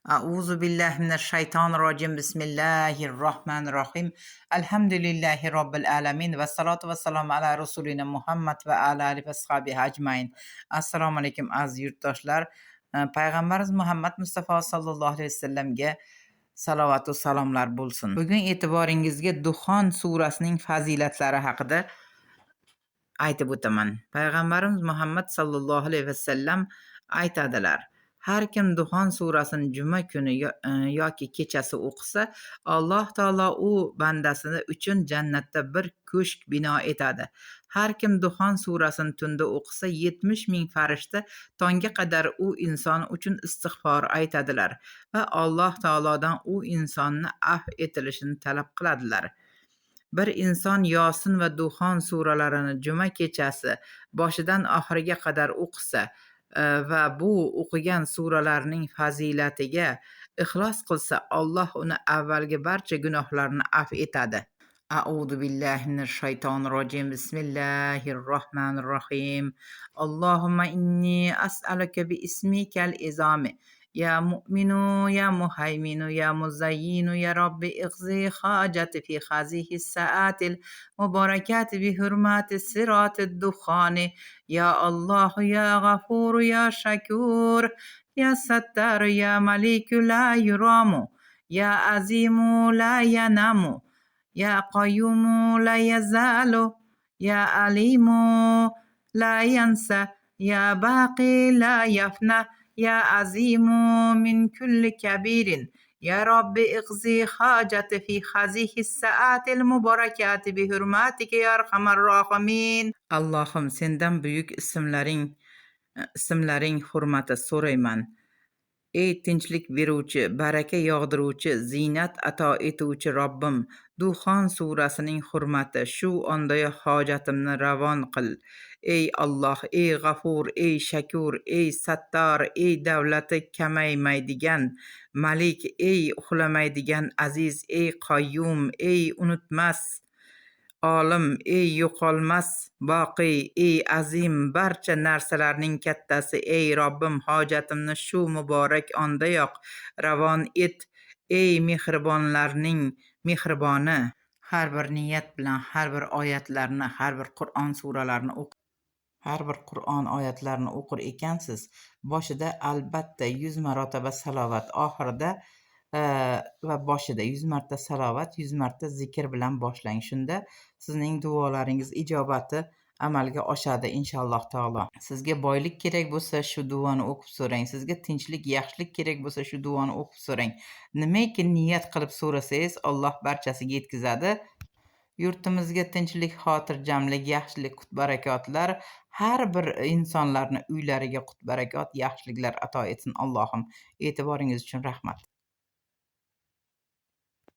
A'udzu billahi mineşşeytanirracim. Bismillahirrahmanirrahim. Elhamdülillahi Rabbil alamin. Ve salatu ve selamu ala Resulina Muhammed ve ala alihi ve sahbihi ecmaîn. Assalomu alaykum aziz yurtdoshlar. Payg'ambarimiz Muhammad Mustafa sallallohu alayhi vasallamga salovat va salomlar bo'lsin. Bugun e'tiboringizga Duxon surasining fazilatlari haqida aytib o'taman. Payg'ambarimiz Muhammad sallallohu alayhi vasallam aytadilar: har kim Duxon surasini juma kuni yoki kechasi o'qisa, Alloh taolo u bandasi uchun jannatda bir ko'shk bino etadi. Har kim Duxon surasini tunda o'qisa, 70 ming farishta tongga qadar u inson uchun istig'for aytadilar va Alloh taolodan u insonni afv etilishini talab qiladilar. Bir inson Yosin va Duxon suralarini juma kechasi boshidan oxiriga qadar o'qisa va bu o'qigan suralarning fazilatiga ixlos qilsa, Alloh uni avvalgi barcha gunohlarini afv etadi. A'udhu billahi minash shaytonir rojim. Bismillahir rohmanir rohim. Allohumma inni as'aluka bi ismikal izami ya mu'minu ya muhayminu ya muzayyinu ya rabbi ighzi hajati fi hazihi sa'atil mubarakati bi hurmati siratid dukhani ya Allah ya ghafur ya shakur ya sattar ya maliku la yuramu ya azimu la yanamu ya qayyumu la yazalu ya alimu la yansa ya baqi la yafna ya azimu min kulli kabirin ya Rabbi iqzi hajati fi hazihi sa'atil mubarakati bi hurmatika ya arhamar rohimin. Allohim, sendan buyuk ismlaring hurmati so'rayman. Ey tinchlik beruvchi, baraka yog'diruvchi, ziynat ato etuvchi Robbim, Duxon surasining hurmati shu ondayoq hojatimni ravon qil. Ey Alloh, ey G'afur, ey Shakur, ey Sattor, ey davlati kamaymaydigan Malik, ey uxlamaydigan Aziz, ey Qayyum, ey unutmas olim, ey yo'qolmas boqiy, ey azim, barcha narsalarning kattasi, ey Robbim, hojatimni shu muborak ondayoq ravon et. Ey mehribonlarning mehriboni, har bir niyat bilan har bir oyatlarni, har bir Qur'on suralarini har bir Qur'on oyatlarini o'qir ekansiz, boshida albatta 100 marotaba salovat, oxirida va boshida 100 marta salovat, 100 marta zikr bilan boshlang. Shunda sizning duolaringiz ijobati amalga oshadi inshaalloh taolo. Sizga boylik kerak bo'lsa, shu duoni o'qib so'rang. Sizga tinchlik, yaxshilik kerak bo'lsa, shu duoni o'qib so'rang. Nimaiki niyat qilib so'rasangiz, Alloh barchasiga yetkazadi. Yurtimizga tinchlik, xotirjamlik, yaxshilik, qut-barakotlar, har bir insonlarni uylariga qut-barakot, yaxshiliklar ato etsin Allohim. E'tiboringiz uchun rahmat.